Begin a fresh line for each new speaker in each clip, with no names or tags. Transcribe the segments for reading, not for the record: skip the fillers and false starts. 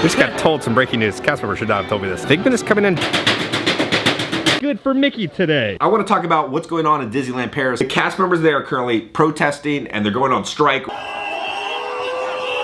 We just got told some breaking news. Cast member should not have told me this. Figment is coming in good for Mickey today.
I want to talk about what's going on in Disneyland Paris. The cast members there are currently protesting and they're going on strike.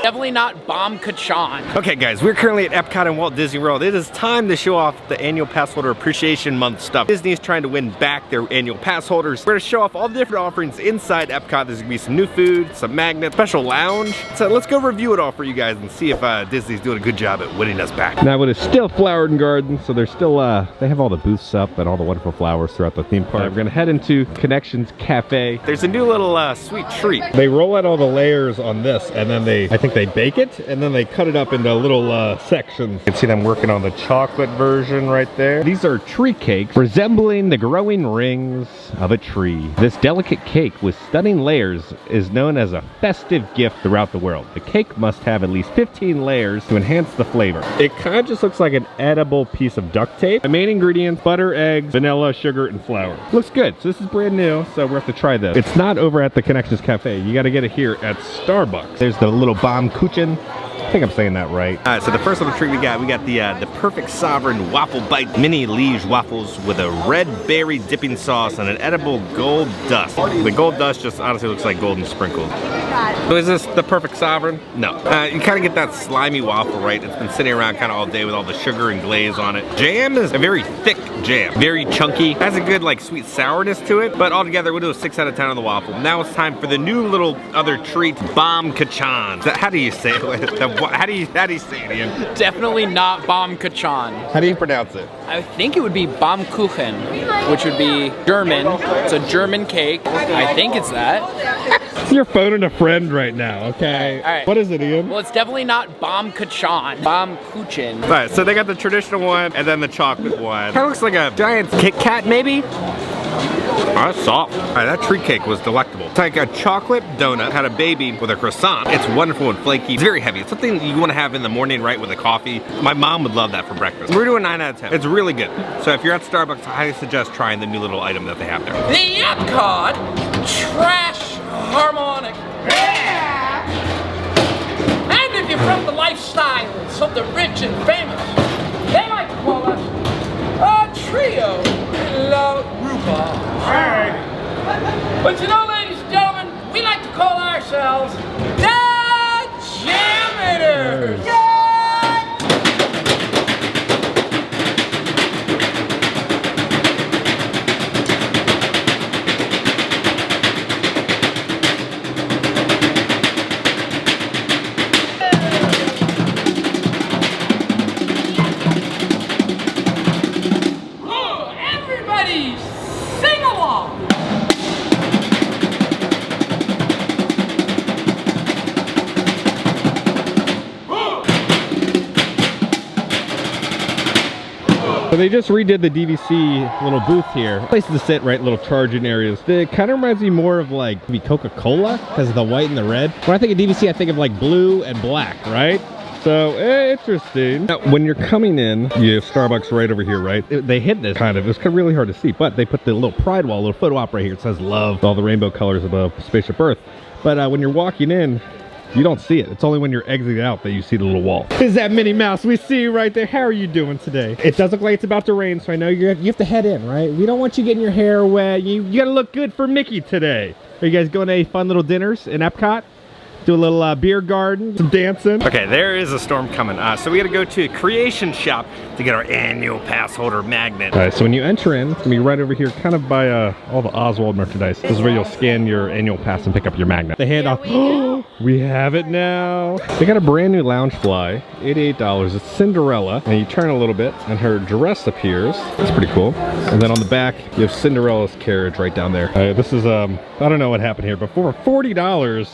Definitely not Bomb Kachan.
Okay guys, we're currently at Epcot and Walt Disney World. It is time to show off the Annual Passholder Appreciation Month stuff. Disney is trying to win back their annual pass holders. We're gonna show off all the different offerings inside Epcot. There's gonna be some new food, some magnets, special lounge. So let's go review it all for you guys and see if Disney's doing a good job at winning us back. Now it is still flowered and garden, so they're still, they have all the booths up and all the wonderful flowers throughout the theme park. We're gonna head into Connections Cafe. There's a new little sweet treat. They roll out all the layers on this and then I think they bake it and then they cut it up into little sections. You can see them working on the chocolate version right there. These are tree cakes resembling the growing rings of a tree. This delicate cake with stunning layers is known as a festive gift throughout the world. The cake must have at least 15 layers to enhance the flavor. It kind of just looks like an edible piece of duct tape. The main ingredients: butter, eggs, vanilla, sugar, and flour. Looks good. So this is brand new, so we have to try this. It's not over at the Connections Cafe. You got to get it here at Starbucks. There's the little Bomb Kuchen. I think I'm saying that right. All right, so the first little treat we got the Perfect Sovereign Waffle Bite Mini Liege waffles with a red berry dipping sauce and an edible gold dust. The gold dust just honestly looks like golden sprinkles. So is this the Perfect Sovereign? No. You kind of get that slimy waffle, right? It's been sitting around kind of all day with all the sugar and glaze on it. Jam is a very thick jam, very chunky. Has a good like sweet sourness to it, but altogether we'll do a 6 out of 10 on the waffle. Now it's time for the new little other treat, Bomb Kachan. How do you say it? How do you say it, Ian?
Definitely not Bomb Kachan.
How do you pronounce it?
I think it would be Baumkuchen, which would be German. It's a German cake. I think it's that.
You're phoning a friend right now, okay?
All right.
What is it, Ian?
Well, it's definitely not Bomb Kachan. Baumkuchen.
All right, so they got the traditional one and then the chocolate one. Kind of looks like a giant Kit Kat, maybe? Oh, that's soft. All right, that tree cake was delectable. It's like a chocolate donut, had a baby with a croissant. It's wonderful and flaky. It's very heavy. It's something you want to have in the morning, right, with a coffee. My mom would love that for breakfast. We're doing 9 out of 10. It's really good. So if you're at Starbucks, I highly suggest trying the new little item that they have there.
The Epcot Trash Harmonic. Yeah. And if you're from the lifestyle, something rich and famous, they like to call us a trio. La Rupa. But you know, ladies and gentlemen, we like to call ourselves the Jammers. Everybody sing along.
So they just redid the DVC little booth here. Places to sit, right? Little charging areas. It kind of reminds me more of like maybe Coca-Cola because of the white and the red. When I think of DVC, I think of like blue and black, right? So, interesting. Now, when you're coming in, you have Starbucks right over here, right? They hid this kind of. It's kind of really hard to see, but they put the little pride wall, little photo op right here. It says love, all the rainbow colors of the Spaceship Earth. But when you're walking in, you don't see it. It's only when you're exiting out that you see the little wall. Is that Minnie Mouse? We see you right there. How are you doing today? It does look like it's about to rain, so I know you have to head in, right? We don't want you getting your hair wet. You gotta look good for Mickey today. Are you guys going to any fun little dinners in Epcot? Do a little beer garden, some dancing. Okay, there is a storm coming. So we gotta go to a creation shop to get our annual pass holder magnet. All right, so when you enter in, it's gonna be right over here, kind of by all the Oswald merchandise. This is where you'll scan your annual pass and pick up your magnet. They hand off, we have it now. They got a brand new lounge fly, $88. It's Cinderella, and you turn a little bit, and her dress appears. That's pretty cool. And then on the back, you have Cinderella's carriage right down there. This is, I don't know what happened here, but for $40,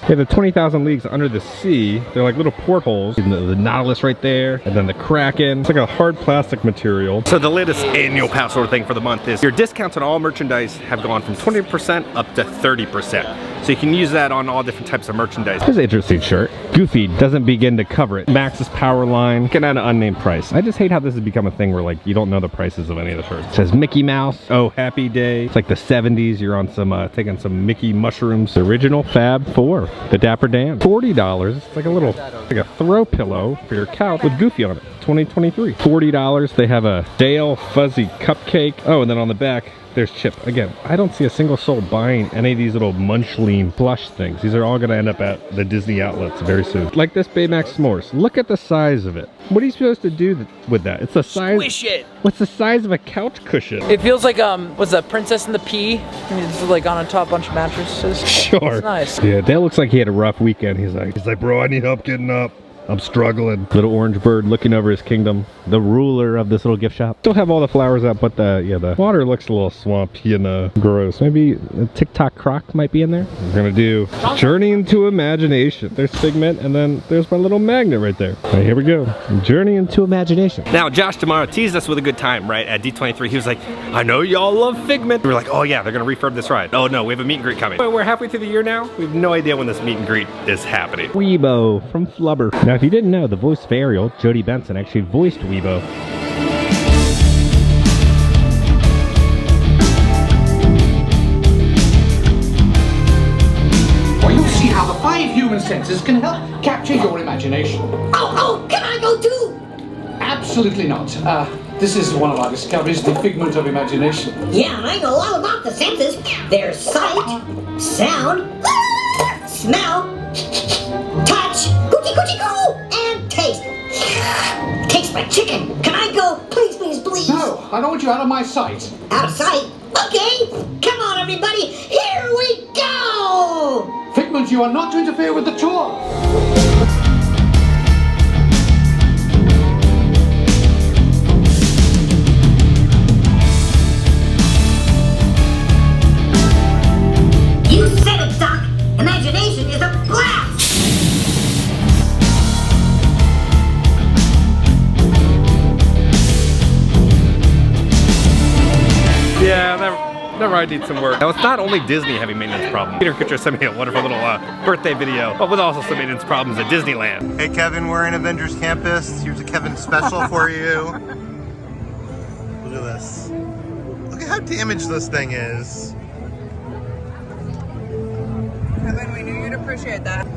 they have the 20,000 Leagues Under the Sea. They're like little portholes. The Nautilus right there, and then the Kraken. It's like a hard plastic material. So the latest annual password thing for the month is your discounts on all merchandise have gone from 20% up to 30%. So you can use that on all different types of merchandise. Here's an interesting shirt. Goofy doesn't begin to cover it. Max's Power Line. Looking at an unnamed price. I just hate how this has become a thing where like you don't know the prices of any of the shirts. It says Mickey Mouse. Oh, Happy Day. It's like the 70s. You're on some taking some Mickey mushrooms. The original Fab 4. The Dapper Dan. $40. It's like a little like a throw pillow for your couch with Goofy on it. 2023. $40. They have a Dale Fuzzy Cupcake. Oh, and then on the back there's Chip. Again, I don't see a single soul buying any of these little Munchling plush things. These are all going to end up at the Disney outlets very soon. Like this Baymax S'mores. Look at the size of it. What are you supposed to do with that? It's the size.
Squish it.
What's the size of a couch cushion?
It feels like what's that, Princess and the Pea? I mean, it's like on top bunch of mattresses.
Sure.
It's nice.
Yeah, Dale looks like he had a rough weekend. He's like, bro, I need help getting up. I'm struggling. Little orange bird looking over his kingdom. The ruler of this little gift shop. Still have all the flowers up, but the water looks a little swampy and gross. Maybe a TikTok croc might be in there. We're gonna do Journey into Imagination. There's Figment, and then there's my little magnet right there. All right, here we go. Journey into Imagination. Now, Josh tomorrow teased us with a good time, right? At D23, he was like, I know y'all love Figment. We were like, oh yeah, they're gonna refurb this ride. Oh no, we have a meet and greet coming. We're halfway through the year now. We have no idea when this meet and greet is happening. Weebo from Flubber. Now, if you didn't know, the voice of Ariel, Jodie Benson, actually voiced Weebo.
Well, you'll see how the 5 human senses can help capture your imagination.
Oh, can I go too?
Absolutely not. This is one of our discoveries, the figment of imagination.
Yeah, I know all about the senses. There's sight, sound, smell, touch, coochie coochie coo, and taste. Tastes like chicken. Can I go? Please, please, please.
No, I don't want you out of my sight.
Out of sight? Okay. Come on, everybody. Here we go.
Figment, you are not to interfere with the tour.
You said it, Doc. Imagination is a blast.
Yeah, that ride needs some work. Now, it's not only Disney having maintenance problems. Peter Kutcher sent me a wonderful little birthday video, but with also some maintenance problems at Disneyland.
Hey Kevin, we're in Avengers Campus. Here's a Kevin special for you. Look at this. Look at how damaged this thing is.
Kevin, we knew you'd appreciate that.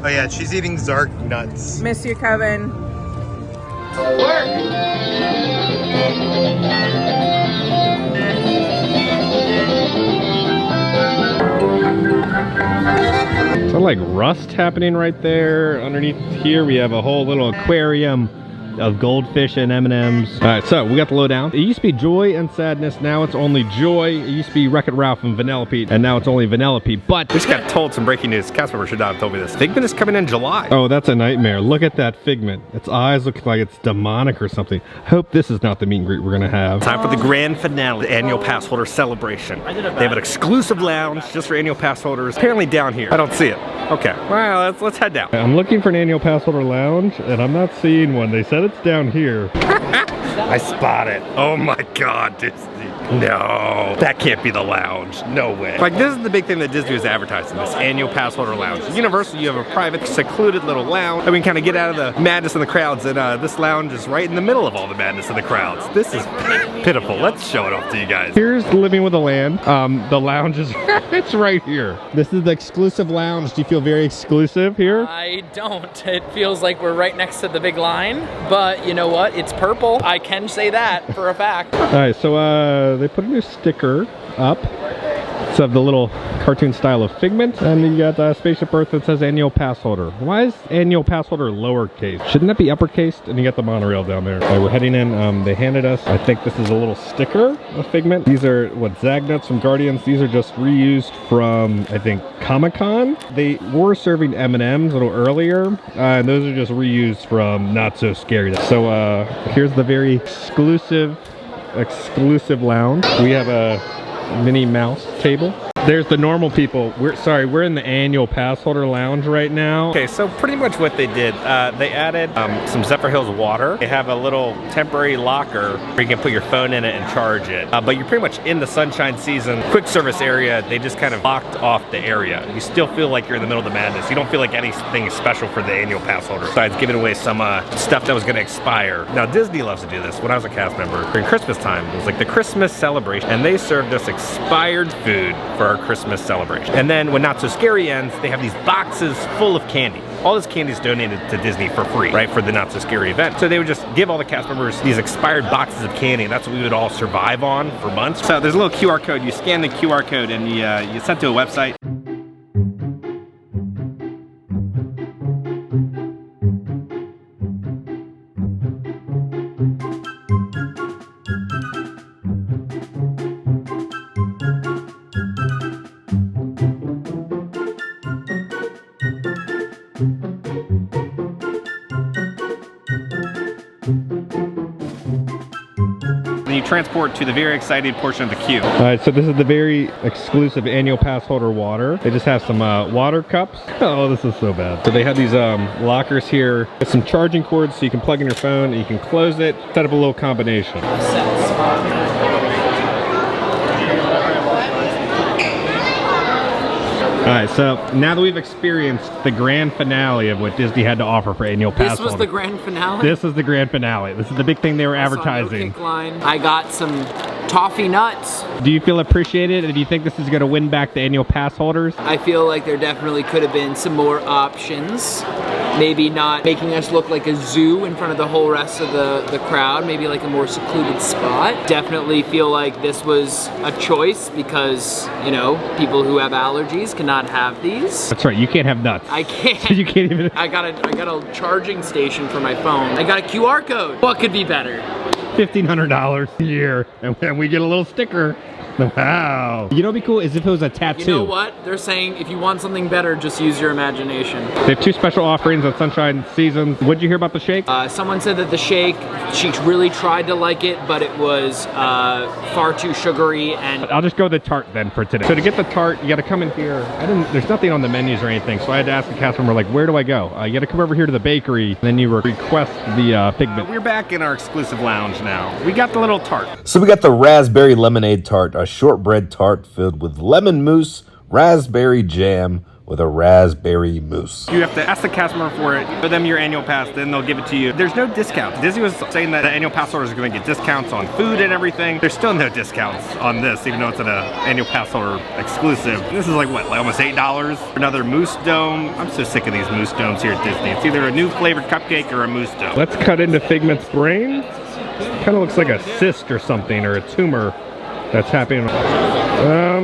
Oh yeah, she's eating Zark nuts.
Miss you, Kevin.
So like rust happening right there. Underneath here we have a whole little aquarium of goldfish and M&Ms. All right, so we got the lowdown. It used to be Joy and Sadness. Now it's only Joy. It used to be Wreck-It Ralph and Vanellope, and now it's only Vanellope. But we just got told some breaking news. Cast member should not have told me this. Figment is coming in July. Oh, that's a nightmare. Look at that Figment. Its eyes look like it's demonic or something. Hope this is not the meet and greet we're gonna have. Time for the grand finale, the annual pass holder celebration. They have an exclusive lounge just for annual pass holders. Apparently down here. I don't see it. Okay, well, let's head down. I'm looking for an annual pass holder lounge, and I'm not seeing one. They said it's down here. I spot it. Oh my God, Disney. No, that can't be the lounge. No way. Like, this is the big thing that Disney was advertising, this annual pass holder lounge. At Universal, you have a private, secluded little lounge that we can kind of get out of the madness in the crowds, and this lounge is right in the middle of all the madness in the crowds. This is pitiful. Let's show it off to you guys. Here's Living with the Land. The lounge is it's right here. This is the exclusive lounge. Do you feel very exclusive here?
I don't. It feels like we're right next to the big line, but you know what? It's purple. I can say that for a fact.
All right, so they put a new sticker up. It's of the little cartoon style of Figment, and then you got the Spaceship Earth that says Annual Pass Holder. Why is Annual Pass Holder lowercase? Shouldn't that be uppercased? And you got the monorail down there. All right, we're heading in. They handed us, I think this is a little sticker of Figment. These are, what, Zagnuts from Guardians. These are just reused from, I think, Comic-Con. They were serving M&Ms a little earlier, and those are just reused from Not So Scary. So here's the very exclusive lounge. We have a Minnie Mouse table.
There's the normal people. We're in the annual pass holder lounge right now.
Okay, so pretty much what they did, they added some Zephyr Hills water. They have a little temporary locker where you can put your phone in it and charge it. But you're pretty much in the sunshine season. Quick service area, they just kind of locked off the area. You still feel like you're in the middle of the madness. You don't feel like anything is special for the annual pass holder, besides giving away some stuff that was gonna expire. Now, Disney loves to do this. When I was a cast member, during Christmas time, it was like the Christmas celebration, and they served us expired food for our Christmas celebration. And then when Not So Scary ends, they have these boxes full of candy. All this candy is donated to Disney for free, right, for the Not So Scary event. So they would just give all the cast members these expired boxes of candy, and that's what we would all survive on for months. So there's a little QR code. You scan the QR code and you send to a website. You transport to the very excited portion of the queue.
All right, so this is the very exclusive annual pass holder water. They just have some water cups. Oh, this is so bad. So they have these lockers here with some charging cords so you can plug in your phone and you can close it, set up a little combination. All right, so now that we've experienced the grand finale of what Disney had to offer for annual pass
This was
holder.
the grand finale?
This is the grand finale. This is the big thing they were advertising.
I got some toffee nuts.
Do you feel appreciated, and do you think this is going to win back the annual pass holders?
I feel like there definitely could have been some more options. Maybe not making us look like a zoo in front of the whole rest of the crowd. Maybe like a more secluded spot. Definitely feel like this was a choice because, you know, people who have allergies cannot have these.
That's right, you can't have nuts.
I can't.
You can't even.
I got a charging station for my phone. I got a QR code. What could be better?
$1,500 a year, and we get a little sticker. Wow. You know what'd be cool is if it was a tattoo.
You know what? They're saying if you want something better, just use your imagination.
They have 2 special offerings on Sunshine Season. What'd you hear about the shake?
Someone said that the shake, she really tried to like it, but it was far too sugary. And
I'll just go with the tart then for today. So to get the tart, you gotta come in here. There's nothing on the menus or anything, so I had to ask the cast member, like, where do I go? You gotta come over here to the bakery, then you request the Figment.
We're back in our exclusive lounge now. We got the little tart.
So we got the raspberry lemonade tart, a shortbread tart filled with lemon mousse, raspberry jam with a raspberry mousse.
You have to ask the cast member for it, give them your annual pass, then they'll give it to you. There's no discount. Disney was saying that the annual pass holders are going to get discounts on food and everything. There's still no discounts on this, even though it's an annual pass holder exclusive. This is like what, like almost $8? Another mousse dome. I'm so sick of these mousse domes here at Disney. It's either a new flavored cupcake or a mousse dome.
Let's cut into Figment's brain. Kind of looks like a cyst or something, or a tumor that's happening.
Now,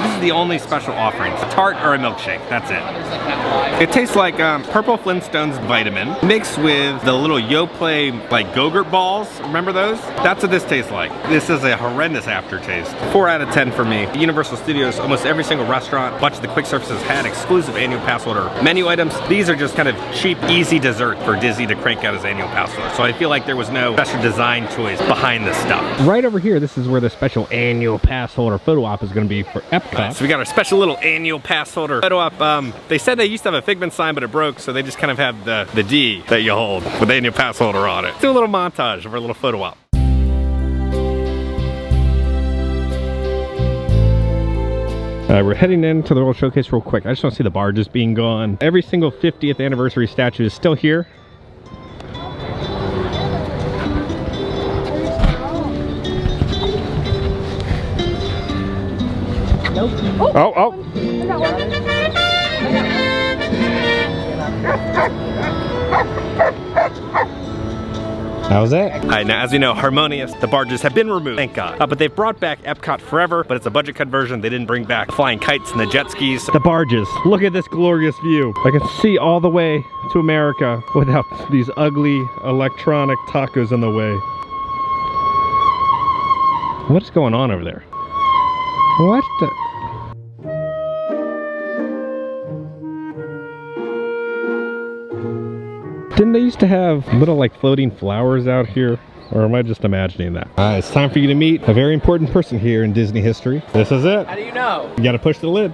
this is the only special offering. A tart or a milkshake, that's it. It tastes like Purple Flintstones vitamin mixed with the little Yoplait like Go-Gurt balls. Remember those? That's what this tastes like. This is a horrendous aftertaste. 4 out of 10 for me. Universal Studios, almost every single restaurant, a bunch of the quick services had exclusive annual pass holder menu items. These are just kind of cheap, easy dessert for Disney to crank out as annual pass holder. So I feel like there was no special design choice behind this stuff.
Right over here, this is where the special annual pass holder photo op is going to be for Epcot.
So we got our special little annual pass holder photo op. They said they used to have a Figment sign, but it broke, so they just kind of have the D that you hold with the annual pass holder on it. Let's do a little montage of our little photo op.
We're heading into the World Showcase real quick. I just want to see the barges being gone. Every single 50th anniversary statue is still here. Oh. How's that?
All right, now as you know, Harmonious, the barges have been removed, thank God. But they've brought back Epcot Forever, but it's a budget cut version. They didn't bring back flying kites and the jet skis.
The barges. Look at this glorious view. I can see all the way to America without these ugly electronic tacos in the way. What is going on over there? What the? Didn't they used to have little like floating flowers out here? Or am I just imagining that? It's time for you to meet a very important person here in Disney history. This is it.
How do you know?
You gotta push the lid.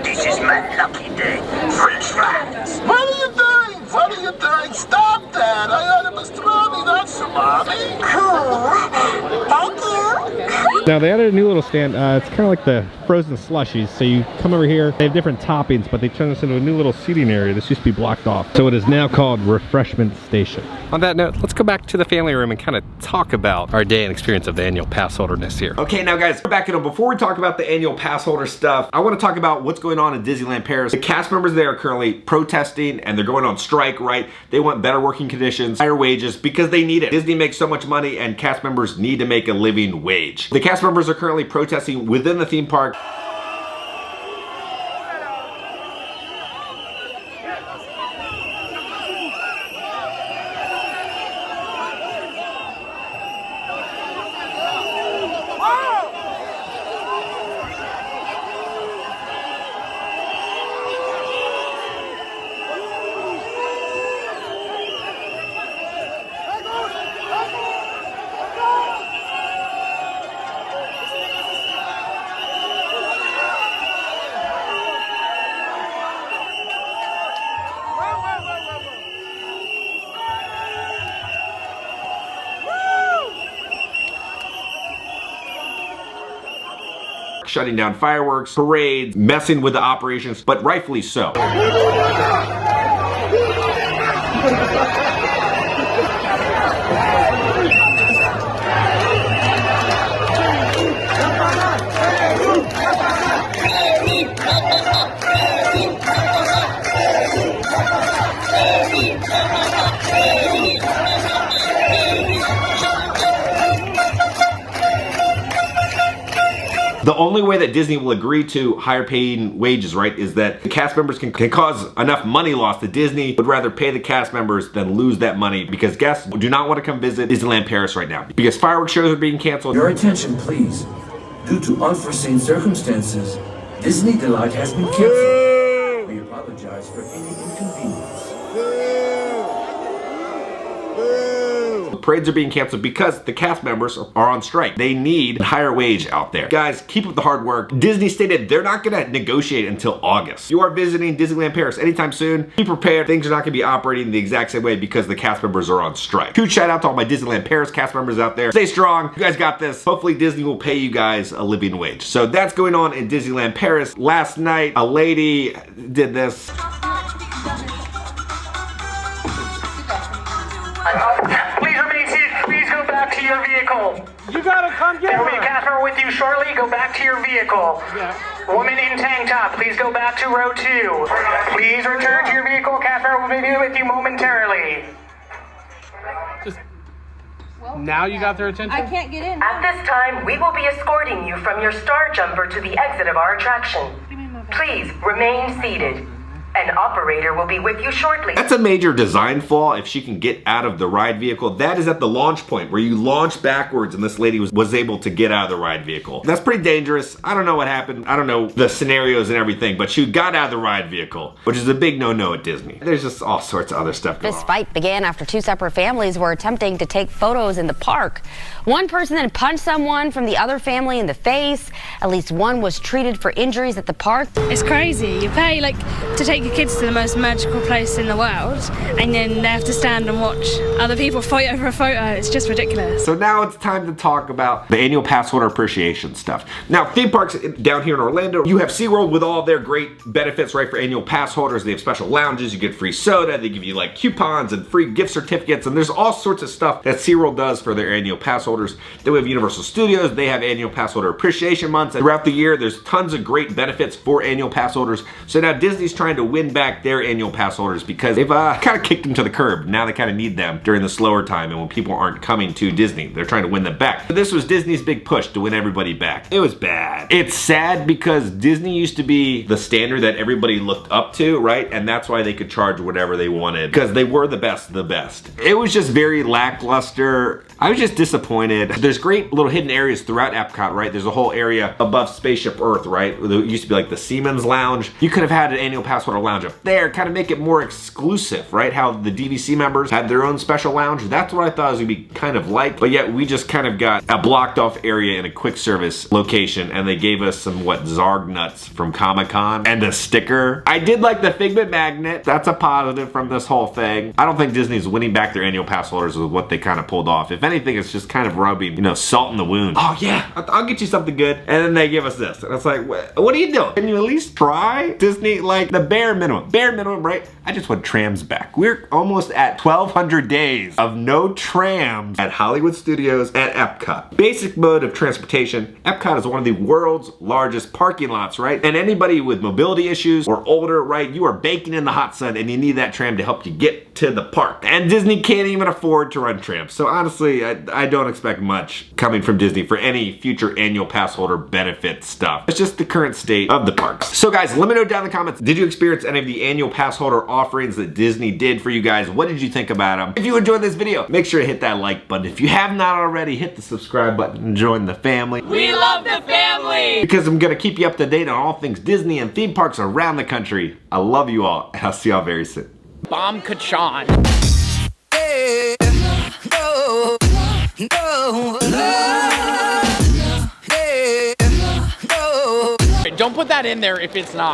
This is my lucky day. French fries. What are you doing? What are you doing? Stop that! I ordered pastrami, not salami. Cool. Thank you.
Now they added a new little stand. It's kind of like the frozen slushies. So you come over here, they have different toppings, but they turned this into a new little seating area. This used to be blocked off. So it is now called Refreshment Station.
On that note, let's go back to the family room and kind of talk about our day and experience of the annual pass holder this year. Okay, now guys, back it up. Before we talk about the annual pass holder stuff, I want to talk about what's going on in Disneyland Paris. The cast members there are currently protesting and they're going on strike, right? They want better working conditions, higher wages, because they need it. Disney makes so much money and cast members need to make a living wage. The cast members are currently protesting within the theme park. Shutting down fireworks, parades, messing with the operations, but rightfully so. The only way that Disney will agree to higher paying wages, right, is that the cast members can cause enough money loss that Disney would rather pay the cast members than lose that money, because guests do not want to come visit Disneyland Paris right now because fireworks shows are being canceled.
Your attention, please. Due to unforeseen circumstances, Disney Delight has been canceled. We apologize for any inconvenience.
Parades are being canceled because the cast members are on strike. They need a higher wage out there. Guys, keep up the hard work. Disney stated they're not gonna negotiate until August. You are visiting Disneyland Paris anytime soon, be prepared. Things are not gonna be operating the exact same way because the cast members are on strike. Huge shout out to all my Disneyland Paris cast members out there. Stay strong, you guys got this. Hopefully Disney will pay you guys a living wage. So that's going on in Disneyland Paris. Last night, a lady did this.
Please remain seated. Please go back to your vehicle.
You gotta come get
There will be a
her.
cast member with you shortly. Go back to your vehicle.
Yeah.
Woman in tank top, please go back to row 2. Please return to your vehicle. Cast member will be with you momentarily.
Now you got their attention?
I can't get in.
At this time, we will be escorting you from your star jumper to the exit of our attraction. Please remain seated. An operator will be with you shortly.
That's a major design flaw if she can get out of the ride vehicle. That is at the launch point where you launch backwards and this lady was able to get out of the ride vehicle. That's pretty dangerous. I don't know what happened. I don't know the scenarios and everything, but she got out of the ride vehicle, which is a big no-no at Disney. There's just all sorts of other stuff going on.
This fight began after two separate families were attempting to take photos in the park. One person then punched someone from the other family in the face. At least one was treated for injuries at the park.
It's crazy. You pay to take your kids to the most magical place in the world, and then they have to stand and watch other people fight over a photo. It's just ridiculous.
So now it's time to talk about the annual passholder appreciation stuff. Now, theme parks down here in Orlando, you have SeaWorld with all their great benefits, right, for annual pass holders. They have special lounges, you get free soda, they give you coupons and free gift certificates, and there's all sorts of stuff that SeaWorld does for their annual pass holders. Then we have Universal Studios, they have annual passholder appreciation months. And throughout the year, there's tons of great benefits for annual pass holders. So now Disney's trying to win back their annual pass holders because they've kind of kicked them to the curb. Now they kind of need them during the slower time and when people aren't coming to Disney. They're trying to win them back. But this was Disney's big push to win everybody back. It was bad. It's sad because Disney used to be the standard that everybody looked up to, right? And that's why they could charge whatever they wanted because they were the best of the best. It was just very lackluster. I was just disappointed. There's great little hidden areas throughout Epcot, right? There's a whole area above Spaceship Earth, right? There used to be like the Seaman's Lounge. You could have had an Annual Passholder lounge up there, kind of make it more exclusive, right? How the DVC members had their own special lounge. That's what I thought it was gonna be kind of like, but yet we just kind of got a blocked off area in a quick service location, and they gave us some, what, Zarg nuts from Comic-Con and a sticker. I did like the Figment magnet. That's a positive from this whole thing. I don't think Disney's winning back their Annual Pass holders with what they kind of pulled off. If anything, it's just kind of rubbing, you know, salt in the wound. Oh yeah, I'll get you something good. And then they give us this. And it's like, what are you doing? Can you at least try? Disney, like the bare minimum, right? I just want trams back. We're almost at 1,200 days of no trams at Hollywood Studios at Epcot. Basic mode of transportation. Epcot is one of the world's largest parking lots, right? And anybody with mobility issues or older, right? You are baking in the hot sun and you need that tram to help you get to the park. And Disney can't even afford to run trams. So honestly, I don't expect much coming from Disney for any future Annual Pass holder benefit stuff. It's just the current state of the parks. So guys, let me know down in the comments, did you experience any of the Annual Pass holder offerings that Disney did for you guys? What did you think about them? If you enjoyed this video, make sure to hit that like button. If you have not already, hit the subscribe button and join the family.
We love the family!
Because I'm gonna keep you up to date on all things Disney and theme parks around the country. I love you all, and I'll see y'all very soon.
Bomb Kachan. Don't put that in there if it's not.